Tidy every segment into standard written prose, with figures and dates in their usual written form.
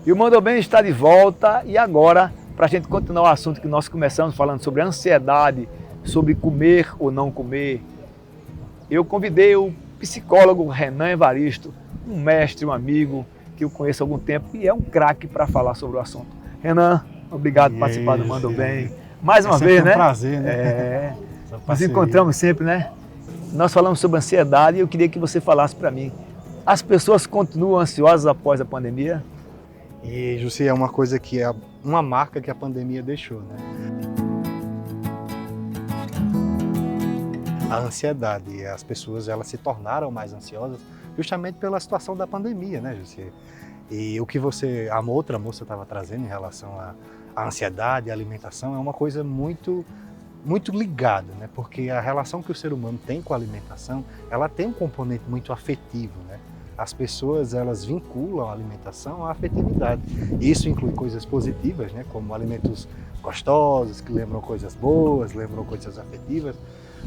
E o Mandou Bem está de volta e agora, para a gente continuar o assunto que nós começamos falando sobre ansiedade, sobre comer ou não comer, eu convidei o psicólogo Renan Evaristo, um mestre, um amigo que eu conheço há algum tempo e é um craque para falar sobre o assunto. Renan, obrigado por participar do Mandou Bem. Mais uma vez, né? É um prazer, né? É, nos encontramos sempre, né? Nós falamos sobre ansiedade e eu queria que você falasse para mim. As pessoas continuam ansiosas após a pandemia? E, Jussi, é uma coisa que é uma marca que a pandemia deixou, né? A ansiedade, as pessoas elas se tornaram mais ansiosas justamente pela situação da pandemia, né, Jussi? E o que a outra moça estava trazendo em relação à ansiedade, à alimentação, é uma coisa muito ligada, né? Porque a relação que o ser humano tem com a alimentação, ela tem um componente muito afetivo, né? As pessoas elas vinculam a alimentação à afetividade. Isso inclui coisas positivas, né? Como alimentos gostosos, que lembram coisas boas, lembram coisas afetivas,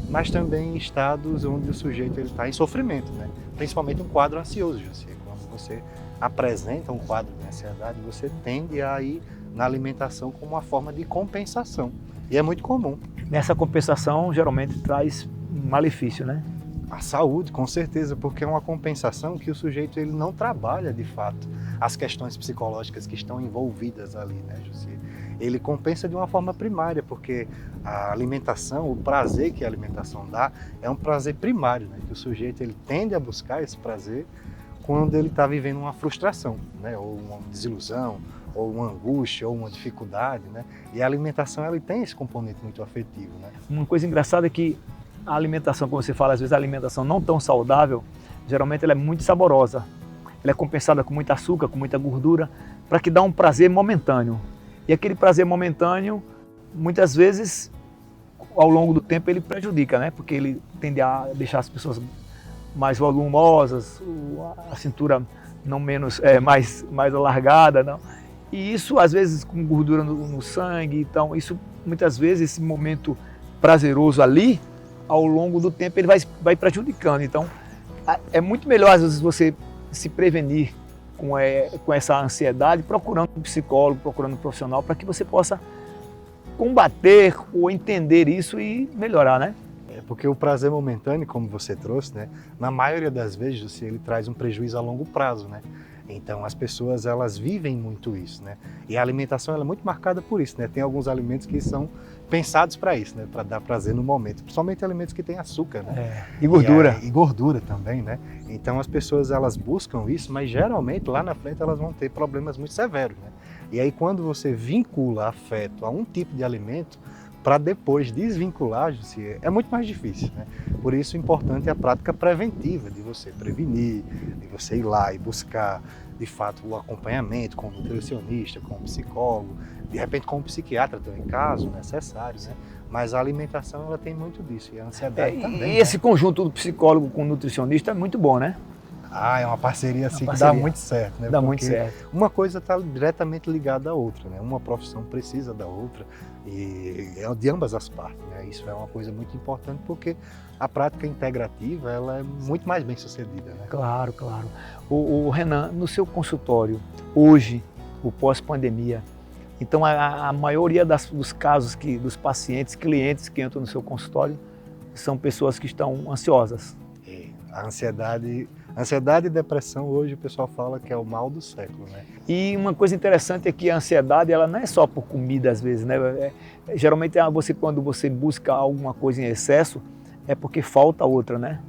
mas também estados onde o sujeito está em sofrimento, né? Principalmente um quadro ansioso, Jussi. Quando você apresenta um quadro de ansiedade, você tende a ir na alimentação como uma forma de compensação. E é muito comum. Nessa compensação, geralmente traz malefício, né? A saúde, com certeza, porque é uma compensação que o sujeito ele não trabalha de fato as questões psicológicas que estão envolvidas ali, né, Jussi? Ele compensa de uma forma primária, porque a alimentação, o prazer que a alimentação dá, é um prazer primário, né? Que o sujeito ele tende a buscar esse prazer quando ele está vivendo uma frustração, né? Ou uma desilusão, ou uma angústia, ou uma dificuldade, né? E a alimentação ela tem esse componente muito afetivo, né? Uma coisa engraçada é que a alimentação, como você fala, às vezes a alimentação não tão saudável, geralmente ela é muito saborosa. Ela é compensada com muito açúcar, com muita gordura, para que dá um prazer momentâneo. E aquele prazer momentâneo, muitas vezes, ao longo do tempo, ele prejudica, né? Porque ele tende a deixar as pessoas mais volumosas, a cintura não menos, mais alargada, não. E isso, às vezes, com gordura no sangue, então, isso, muitas vezes, esse momento prazeroso ali, ao longo do tempo, ele vai prejudicando. Então, é muito melhor, às vezes, você se prevenir com essa ansiedade, procurando um psicólogo, procurando um profissional, para que você possa combater ou entender isso e melhorar, né? Porque o prazer momentâneo, como você trouxe, né, na maioria das vezes, ele traz um prejuízo a longo prazo, né? Então as pessoas elas vivem muito isso, né? E a alimentação ela é muito marcada por isso, né? Tem alguns alimentos que são pensados para isso, né? Para dar prazer no momento, principalmente alimentos que têm açúcar, né? E gordura. E gordura também, né? Então as pessoas elas buscam isso, mas geralmente lá na frente elas vão ter problemas muito severos, né? E aí quando você vincula afeto a um tipo de alimento, para depois desvincular, é muito mais difícil, né? Por isso é importante a prática preventiva, de você prevenir, de você ir lá e buscar, de fato, o acompanhamento com o nutricionista, com o psicólogo, de repente com o psiquiatra também, caso necessário, né? Mas a alimentação, ela tem muito disso, e a ansiedade também. E esse conjunto do psicólogo com o nutricionista é muito bom, né? É uma parceria assim que dá muito certo, né? Dá muito certo. Uma coisa está diretamente ligada à outra, né? Uma profissão precisa da outra e é de ambas as partes, né? Isso é uma coisa muito importante porque a prática integrativa ela é muito mais bem sucedida, né? Claro, claro. O Renan, no seu consultório, hoje, o pós-pandemia, então a maioria dos casos dos pacientes, clientes que entram no seu consultório são pessoas que estão ansiosas. A ansiedade e depressão hoje o pessoal fala que é o mal do século, né? E uma coisa interessante é que a ansiedade ela não é só por comida às vezes, né? Geralmente quando você busca alguma coisa em excesso é porque falta outra, né?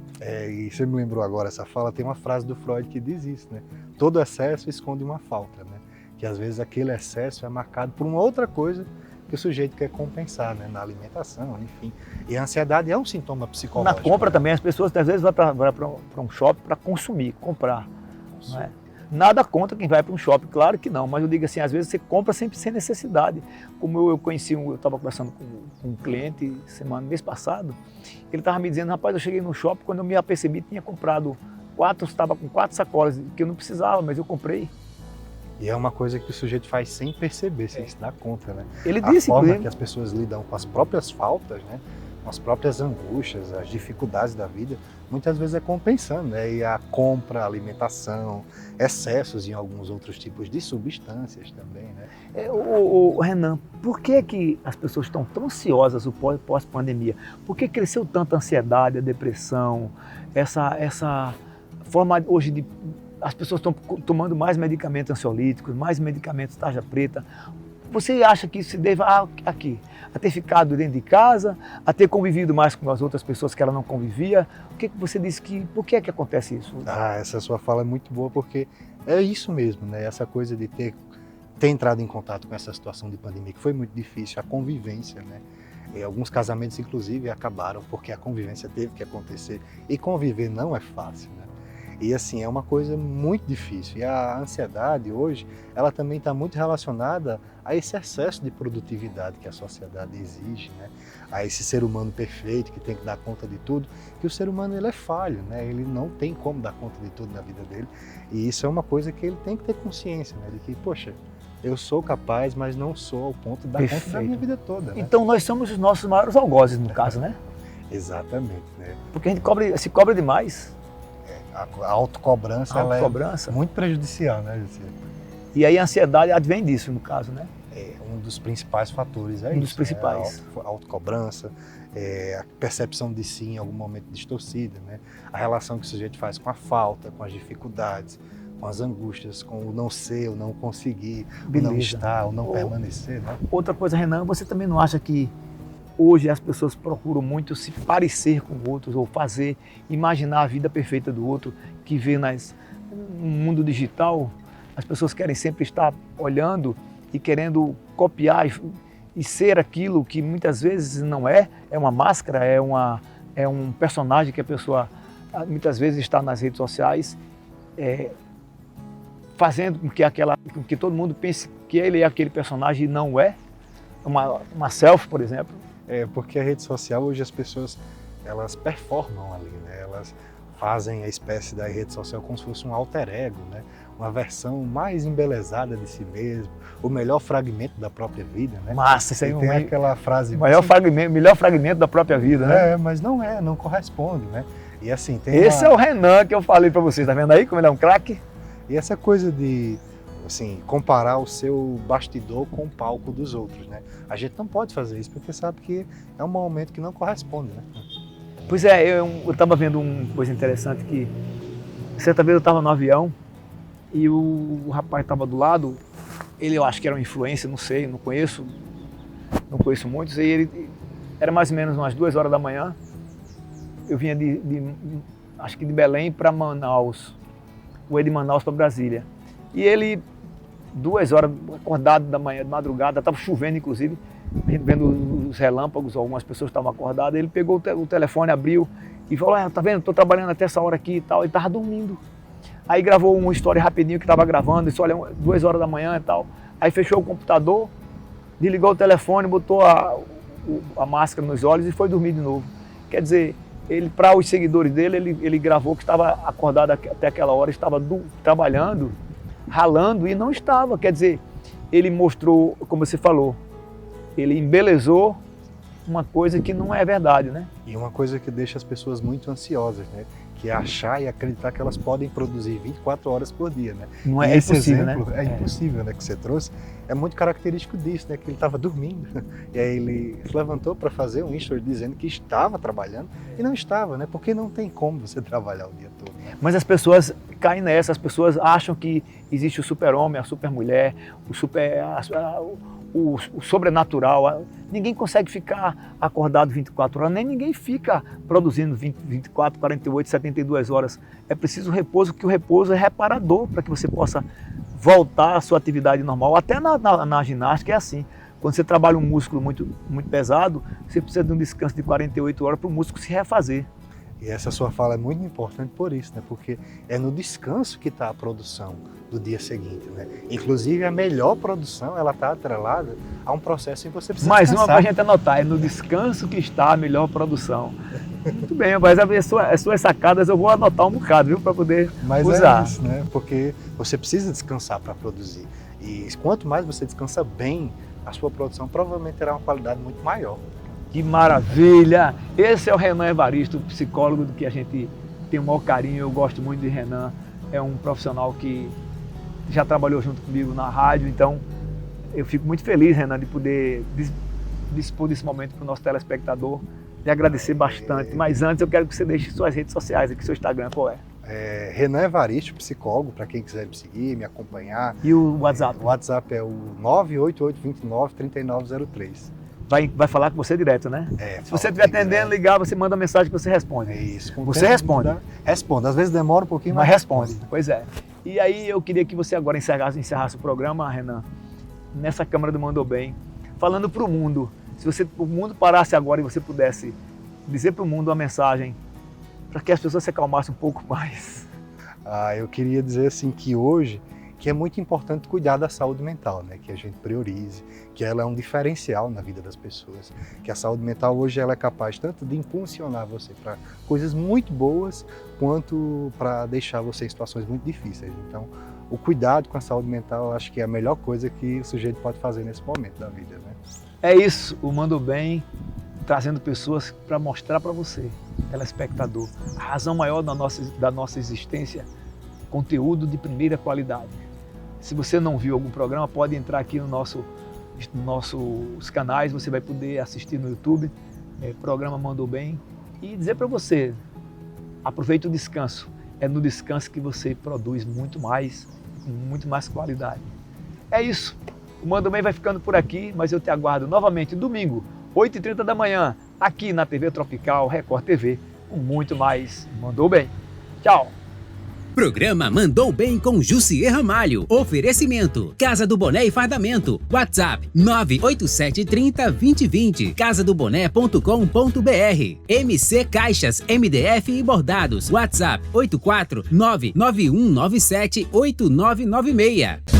E você me lembrou agora essa fala, tem uma frase do Freud que diz isso, né? Todo excesso esconde uma falta, né? Que às vezes aquele excesso é marcado por uma outra coisa que o sujeito quer compensar, né? Na alimentação, enfim. E a ansiedade é um sintoma psicológico. Na compra né? também, as pessoas às vezes vão para um shopping para consumir, comprar. Não é? Nada contra quem vai para um shopping, claro que não, mas eu digo assim, às vezes você compra sempre sem necessidade. Como eu conheci, eu estava conversando com um cliente mês passado, ele estava me dizendo, rapaz, eu cheguei no shopping, quando eu me apercebi, tinha comprado estava com 4 sacolas, que eu não precisava, mas eu comprei. E é uma coisa que o sujeito faz sem perceber, sem se dar conta, né? Ele disse, a forma que as pessoas lidam com as próprias faltas, né? as próprias angústias, as dificuldades da vida, muitas vezes é compensando, né? E a compra, a alimentação, excessos em alguns outros tipos de substâncias também, né? Renan, por que as pessoas estão tão ansiosas no pós-pandemia? Por que cresceu tanto a ansiedade, a depressão, essa forma hoje de... As pessoas estão tomando mais medicamentos ansiolíticos, mais medicamentos tarja preta. Você acha que isso se deve a ter ficado dentro de casa, a ter convivido mais com as outras pessoas que ela não convivia? O que você disse por que acontece isso? Essa sua fala é muito boa, porque é isso mesmo, né? Essa coisa de ter entrado em contato com essa situação de pandemia, que foi muito difícil, a convivência, né? E alguns casamentos, inclusive, acabaram porque a convivência teve que acontecer. E conviver não é fácil, né? E assim, é uma coisa muito difícil. E a ansiedade hoje, ela também está muito relacionada a esse excesso de produtividade que a sociedade exige, né? A esse ser humano perfeito que tem que dar conta de tudo, que o ser humano ele é falho, né? Ele não tem como dar conta de tudo na vida dele. E isso é uma coisa que ele tem que ter consciência, né? De que, poxa, eu sou capaz, mas não sou ao ponto de dar conta da minha vida toda, né? Então nós somos os nossos maiores algozes, no caso, né? Exatamente, né? Porque a gente se cobra demais. A autocobrança, ela é muito prejudicial, né, José? E aí a ansiedade advém disso, no caso, né? É um dos principais fatores, um dos principais. Né? A autocobrança, a percepção de si em algum momento distorcida, né? A relação que o sujeito faz com a falta, com as dificuldades, com as angústias, com o não ser, o não conseguir, o não estar, o não permanecer, né? Outra coisa, Renan, você também não acha que hoje as pessoas procuram muito se parecer com outros ou imaginar a vida perfeita do outro que vê no mundo digital? As pessoas querem sempre estar olhando e querendo copiar e ser aquilo que muitas vezes não é uma máscara, é um personagem que a pessoa muitas vezes está nas redes sociais fazendo com que todo mundo pense que ele é aquele personagem e não é. Uma selfie, por exemplo. Porque a rede social hoje as pessoas elas performam ali, né? Elas fazem a espécie da rede social como se fosse um alter ego, né? Uma versão mais embelezada de si mesmo, o melhor fragmento da própria vida, né? Massa, isso aí tem aquela frase... Melhor fragmento da própria vida, né? Mas não corresponde, né? E assim, Esse é o Renan que eu falei para vocês, tá vendo aí como ele é um craque? E essa coisa de assim, comparar o seu bastidor com o palco dos outros, né? A gente não pode fazer isso porque sabe que é um momento que não corresponde, né? Pois é, eu estava vendo uma coisa interessante que certa vez eu estava no avião e o rapaz estava do lado, eu acho que era um influencer, não sei, não conheço muitos, e ele era mais ou menos umas 2 horas da manhã, eu vinha acho que de Belém para Manaus, ou de Manaus para Brasília, e ele 2 horas, acordado da manhã, de madrugada, estava chovendo inclusive, a gente vendo os relâmpagos, algumas pessoas estavam acordadas, ele pegou o telefone, abriu e falou, tá vendo, estou trabalhando até essa hora aqui e tal, ele estava dormindo. Aí gravou uma história rapidinho que estava gravando, disse, olha, 2 horas da manhã e tal, aí fechou o computador, desligou o telefone, botou a máscara nos olhos e foi dormir de novo. Quer dizer, ele, para os seguidores dele, ele gravou que estava acordado até aquela hora, estava trabalhando, ralando e não estava. Quer dizer, ele mostrou, como você falou, ele embelezou uma coisa que não é verdade, né? E uma coisa que deixa as pessoas muito ansiosas, né? Que é achar e acreditar que elas podem produzir 24 horas por dia, né? Não é impossível, exemplo, né? É impossível, né? Que você trouxe, é muito característico disso, né? Que ele estava dormindo, e aí ele se levantou para fazer um story dizendo que estava trabalhando e não estava, né? Porque não tem como você trabalhar o dia todo. Né? Mas as pessoas caem nessa, as pessoas acham que existe o super-homem, a super-mulher, o sobrenatural. Ninguém consegue ficar acordado 24 horas, nem ninguém fica produzindo 24, 48, 72 horas. É preciso repouso, que o repouso é reparador para que você possa voltar à sua atividade normal. Até na ginástica é assim. Quando você trabalha um músculo muito, muito pesado, você precisa de um descanso de 48 horas para o músculo se refazer. E essa sua fala é muito importante por isso, né? Porque é no descanso que está a produção do dia seguinte, né? Inclusive a melhor produção, ela está atrelada a um processo em que você precisa Mais descansar. uma para a gente anotar, é no descanso que está a melhor produção. Muito bem, mas as suas sacadas eu vou anotar um bocado, viu, para poder usar. É isso, né? Porque você precisa descansar para produzir. E quanto mais você descansa bem, a sua produção provavelmente terá uma qualidade muito maior. Que maravilha! Esse é o Renan Evaristo, psicólogo do que a gente tem o maior carinho. Eu gosto muito de Renan. É um profissional que já trabalhou junto comigo na rádio, então eu fico muito feliz, Renan, de poder dispor desse momento para o nosso telespectador e agradecer bastante. Mas antes eu quero que você deixe suas redes sociais aqui, seu Instagram, qual é? Renan Evaristo, psicólogo, para quem quiser me seguir, me acompanhar. E o WhatsApp? O WhatsApp é o 988293903. Vai falar com você direto, né? Se você estiver atendendo, ligar, você manda mensagem que você responde. É isso. Você responde. Responde. Às vezes demora um pouquinho, mas responde. Pois é. E aí eu queria que você agora encerrasse o programa, Renan, nessa Câmara do Mandou Bem, falando para o mundo. Se o mundo parasse agora e você pudesse dizer para o mundo uma mensagem para que as pessoas se acalmassem um pouco mais. Eu queria dizer assim que hoje que é muito importante cuidar da saúde mental, né? Que a gente priorize, que ela é um diferencial na vida das pessoas, que a saúde mental hoje ela é capaz tanto de impulsionar você para coisas muito boas, quanto para deixar você em situações muito difíceis. Então, o cuidado com a saúde mental, eu acho que é a melhor coisa que o sujeito pode fazer nesse momento da vida, né? É isso, o Mandou Bem, trazendo pessoas para mostrar para você, telespectador, a razão maior da nossa existência, conteúdo de primeira qualidade. Se você não viu algum programa, pode entrar aqui no nossos canais, você vai poder assistir no YouTube, programa Mandou Bem, e dizer para você, aproveite o descanso. É no descanso que você produz muito mais, com muito mais qualidade. É isso. O Mandou Bem vai ficando por aqui, mas eu te aguardo novamente domingo, 8h30 da manhã, aqui na TV Tropical, Record TV, com muito mais Mandou Bem. Tchau! Programa Mandou Bem com Jussier Ramalho. Oferecimento: Casa do Boné e Fardamento. WhatsApp 987302020. casadoboné.com.br. MC Caixas, MDF e Bordados. WhatsApp 84991978996.